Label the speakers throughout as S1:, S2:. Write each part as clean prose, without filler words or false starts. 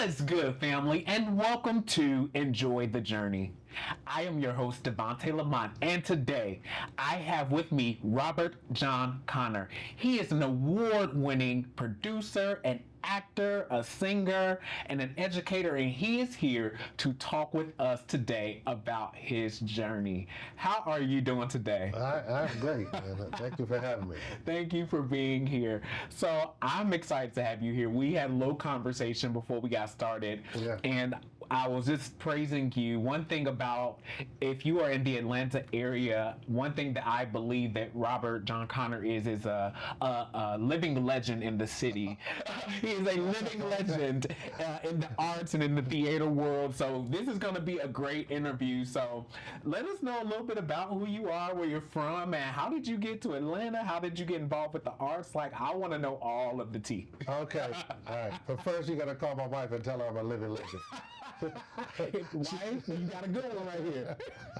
S1: What's good, family, and welcome to Enjoy the Journey. I am your host, Devontae Lamont, and today I have with me Robert John Connor. He is an award-winning producer, an actor, a singer, and an educator, and he is here to talk with us today about his journey. How are you doing today?
S2: I'm great, man. Thank you for having me.
S1: Thank you for being here. So I'm excited to have you here. We had a little conversation before we got started, and I was just praising you. One thing about, if you are in the Atlanta area, one thing that I believe that Robert John Connor is a living legend in the city. He is a living legend in the arts and in the theater world. So this is going to be a great interview. So let us know a little bit about who you are, where you're from, and how did you get to Atlanta? How did you get involved with the arts? Like, I want to know all of the tea.
S2: Okay, all right. But first, you got to call my wife and tell her I'm a living legend.
S1: Wife, you got a good one right here.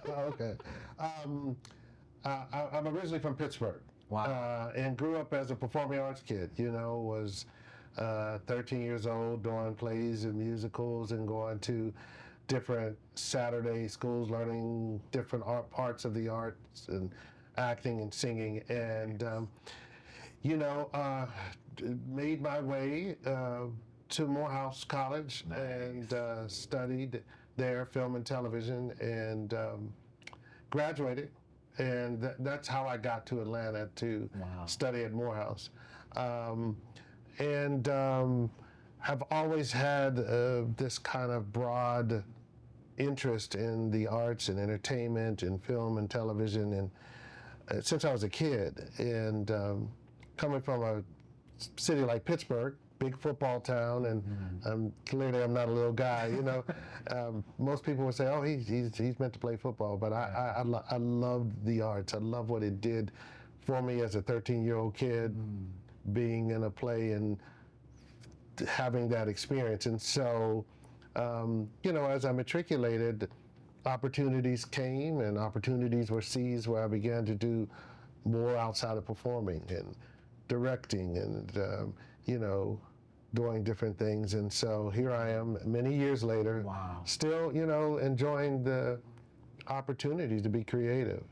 S2: Okay. I'm originally from Pittsburgh.
S1: Wow.
S2: And grew up as a performing arts kid. You know, was 13 years old, doing plays and musicals and going to different Saturday schools, learning different parts of the arts and acting and singing. And, made my way to Morehouse College.
S1: Nice.
S2: And studied there, film and television, and graduated. And that's how I got to Atlanta to study at Morehouse. And have always had this kind of broad interest in the arts and entertainment and film and television, and since I was a kid. And coming from a city like Pittsburgh, big football town, and clearly I'm not a little guy, you know. Most people would say, oh, he's meant to play football, but I loved the arts. I loved what it did for me as a 13-year-old kid, being in a play and having that experience. And so, as I matriculated, opportunities came and opportunities were seized where I began to do more outside of performing and directing and, doing different things. And so here I am many years later, still, enjoying the opportunities to be creative,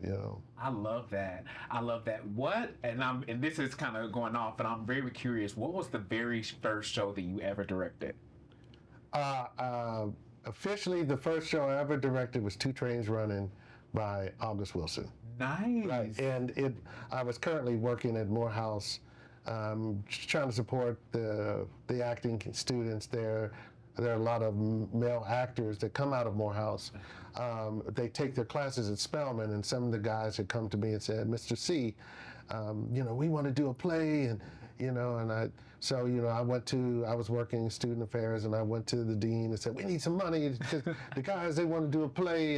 S1: I love that. I love that. And this is kind of going off, but I'm very curious. What was the very first show that you ever directed?
S2: Officially, the first show I ever directed was Two Trains Running by August Wilson.
S1: Nice.
S2: Right. And I was currently working at Morehouse, trying to support the acting students there. There are a lot of male actors that come out of Morehouse. They take their classes at Spelman, and some of the guys had come to me and said, Mr. C, we want to do a play, and I was working student affairs, and I went to the dean and said, we need some money, because the guys, they want to do a play,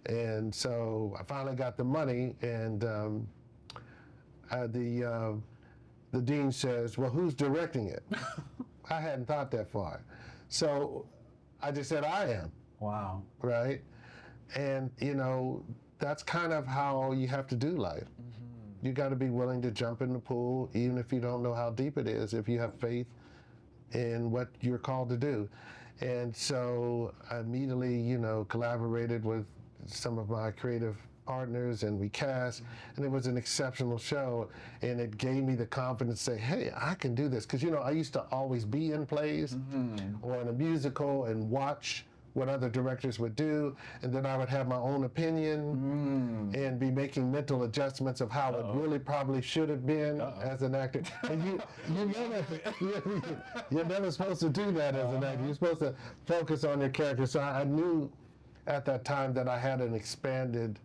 S2: and so I finally got the money, and the dean says, well, who's directing it? I hadn't thought that far. So I just said, I am.
S1: Wow.
S2: Right? And, that's kind of how you have to do life. You got to be willing to jump in the pool, even if you don't know how deep it is, if you have faith in what you're called to do. And so I immediately, collaborated with some of my creative partners, and we cast, and it was an exceptional show, and it gave me the confidence to say, hey, I can do this, because I used to always be in plays or in a musical and watch what other directors would do, and then I would have my own opinion and be making mental adjustments of how it really probably should have been as an actor. And you're never supposed to do that as an actor. You're supposed to focus on your character. So I knew at that time that I had an expanded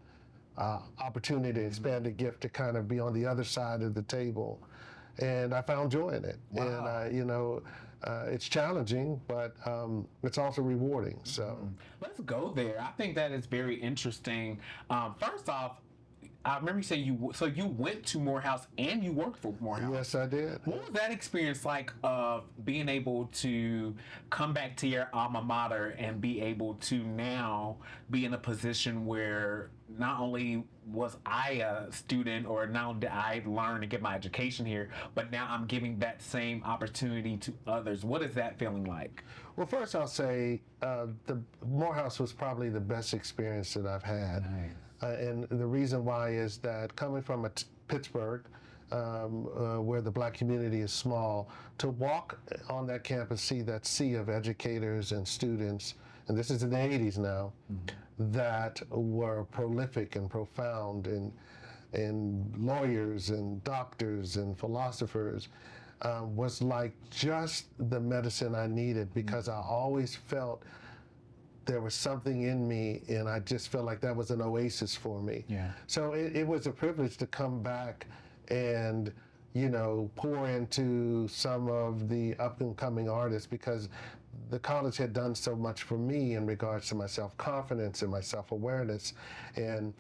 S2: opportunity, expanded gift to kind of be on the other side of the table, and I found joy in it.
S1: Wow.
S2: And it's challenging, but it's also rewarding. So
S1: let's go there. I think that is very interesting. First off, I remember you saying you went to Morehouse and you worked for Morehouse.
S2: Yes, I did.
S1: What was that experience like of being able to come back to your alma mater and be able to now be in a position where not only was I a student, or not only did I learn and get my education here, but now I'm giving that same opportunity to others? What is that feeling like?
S2: Well, first I'll say the Morehouse was probably the best experience that I've had.
S1: Nice.
S2: And the reason why is that coming from Pittsburgh, where the black community is small, to walk on that campus, see that sea of educators and students, and this is in the 80s now, that were prolific and profound, and lawyers and doctors and philosophers, was like just the medicine I needed, because I always felt there was something in me, and I just felt like that was an oasis for me.
S1: Yeah.
S2: So it was a privilege to come back and, pour into some of the up and coming artists, because the college had done so much for me in regards to my self-confidence and my self-awareness, and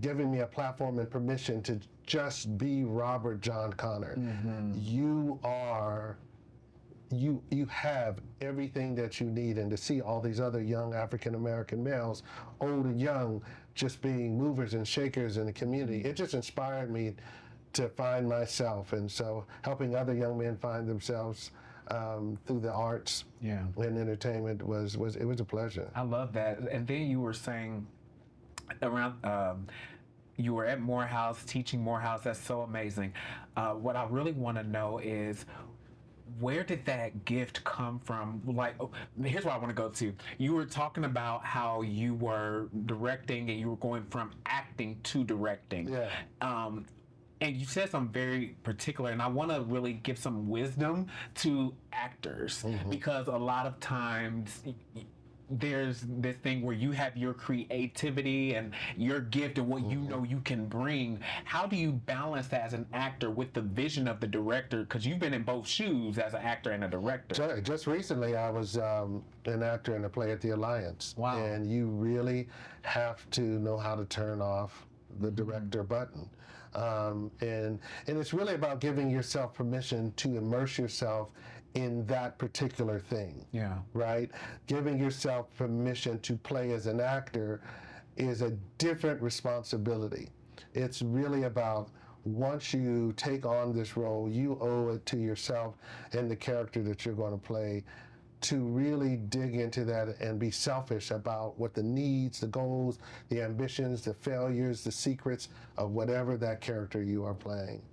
S2: giving me a platform and permission to just be Robert John Connor. You have everything that you need, and to see all these other young African American males, old and young, just being movers and shakers in the community, it just inspired me to find myself. And so helping other young men find themselves through the arts and entertainment was a pleasure.
S1: I love that. And then you were saying around you were at Morehouse, teaching Morehouse. That's so amazing. What I really want to know is, where did that gift come from? Like, here's what I want to go to. You were talking about how you were directing and you were going from acting to directing.
S2: Yeah.
S1: And you said something very particular, and I want to really give some wisdom to actors, because a lot of times there's this thing where you have your creativity and your gift and what you know you can bring. How do you balance that as an actor with the vision of the director? Because you've been in both shoes as an actor and a director.
S2: Just recently, I was an actor in a play at the Alliance.
S1: Wow.
S2: And you really have to know how to turn off the director button. And it's really about giving yourself permission to immerse yourself in that particular thing.
S1: Yeah.
S2: Right? Giving yourself permission to play as an actor is a different responsibility. It's really about, once you take on this role, you owe it to yourself and the character that you're going to play to really dig into that and be selfish about what the needs, the goals, the ambitions, the failures, the secrets of whatever that character you are playing.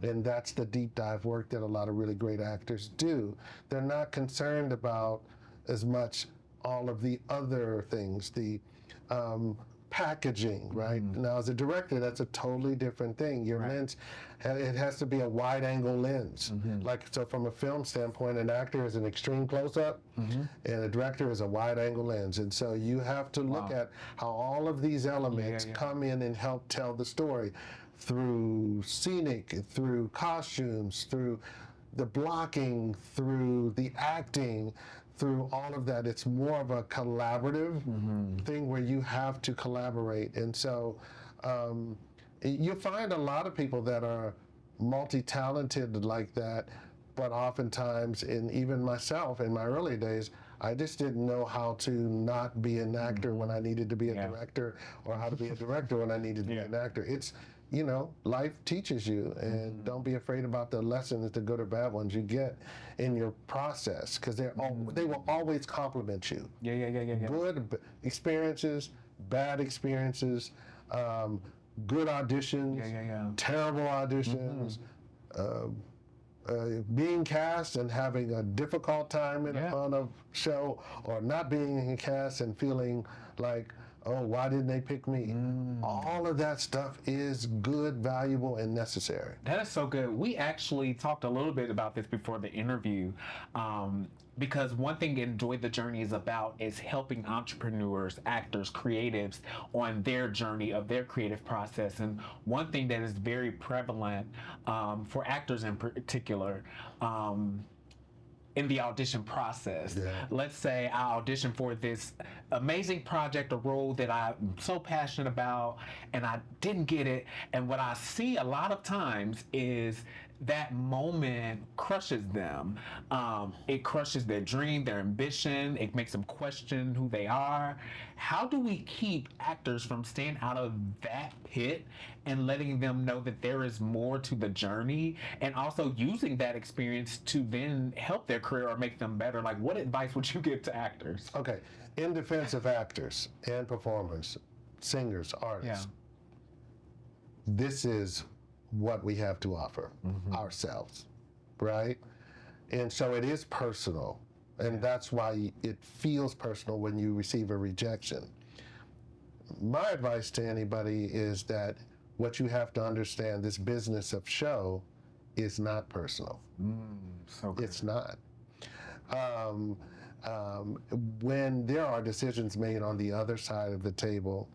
S2: And that's the deep dive work that a lot of really great actors do. They're not concerned about as much all of the other things, the packaging, right? Now, as a director, that's a totally different thing. Your lens, it has to be a wide-angle lens. Like, so from a film standpoint, an actor is an extreme close-up, and a director is a wide-angle lens. And so you have to look at how all of these elements come in and help tell the story, through scenic, through costumes, through the blocking, through the acting, through all of that. It's more of a collaborative thing where you have to collaborate. And so you find a lot of people that are multi-talented like that, but oftentimes, and even myself in my early days, I just didn't know how to not be an actor when I needed to be a director, or how to be a director when I needed to be an actor. It's, life teaches you, and don't be afraid about the lessons, the good or bad ones you get in your process, because they will always compliment you. Good experiences, bad experiences, good auditions, terrible auditions, being cast and having a difficult time on a show, or not being cast and feeling like, oh, why didn't they pick me? All of that stuff is good, valuable, and necessary.
S1: That is so good. We actually talked a little bit about this before the interview, because one thing Enjoy the Journey is about is helping entrepreneurs, actors, creatives on their journey of their creative process. And one thing that is very prevalent for actors in particular, in the audition process.
S2: Yeah.
S1: Let's say I audition for this amazing project or role that I'm so passionate about, and I didn't get it. And what I see a lot of times is that moment crushes them. It crushes their dream, their ambition. It makes them question who they are. How do we keep actors from staying out of that pit and letting them know that there is more to the journey, and also using that experience to then help their career or make them better? Like, what advice would you give to actors?
S2: Okay, in defense of actors and performers, singers, artists, this is what we have to offer ourselves, right? And so it is personal, and that's why it feels personal when you receive a rejection. My advice to anybody is that what you have to understand, this business of show is not personal.
S1: So good.
S2: It's not. When there are decisions made on the other side of the table,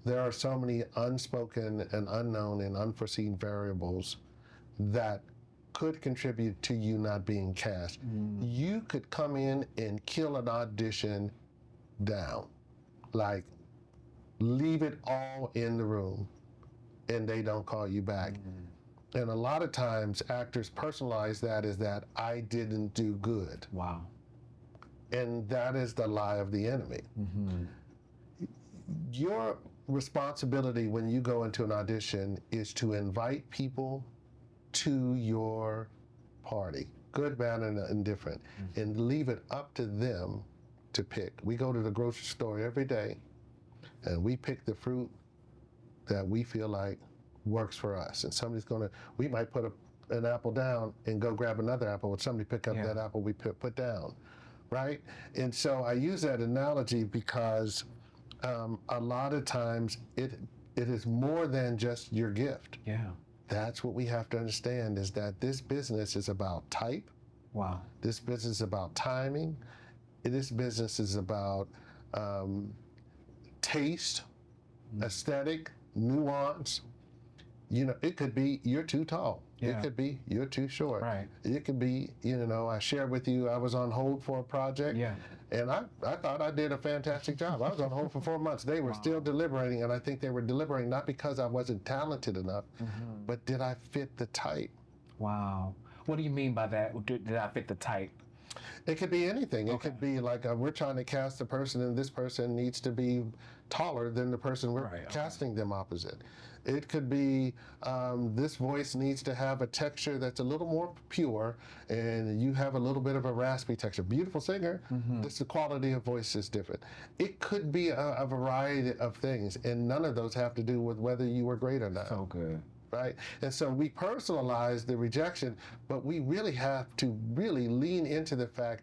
S2: there are so many unspoken and unknown and unforeseen variables that could contribute to you not being cast. You could come in and kill an audition down, like leave it all in the room, and they don't call you back. And a lot of times actors personalize that as that I didn't do good.
S1: Wow.
S2: And that is the lie of the enemy. Your responsibility when you go into an audition is to invite people to your party, good, bad, and indifferent, and leave it up to them to pick. We go to the grocery store every day, and we pick the fruit that we feel like works for us. And somebody's we might put an apple down and go grab another apple, or somebody pick up that apple we put down, right? And so I use that analogy because a lot of times it is more than just your gift.
S1: Yeah.
S2: That's what we have to understand, is that this business is about type.
S1: Wow.
S2: This business is about timing. This business is about taste, aesthetic, nuance. You know, it could be you're too tall.
S1: Yeah.
S2: It could be you're too short.
S1: Right.
S2: It could be, I shared with you I was on hold for a project.
S1: Yeah.
S2: And I thought I did a fantastic job. I was on hold for 4 months. They were still deliberating, and I think they were deliberating not because I wasn't talented enough, but did I fit the type?
S1: Wow. What do you mean by that? Did I fit the type?
S2: It could be anything. It could be like we're trying to cast a person, and this person needs to be taller than the person we're casting them opposite. It could be this voice needs to have a texture that's a little more pure, and you have a little bit of a raspy texture. Beautiful singer, the quality of voice is different. It could be a variety of things, and none of those have to do with whether you were great or not.
S1: So good.
S2: Right? And so we personalize the rejection, but we really have to really lean into the fact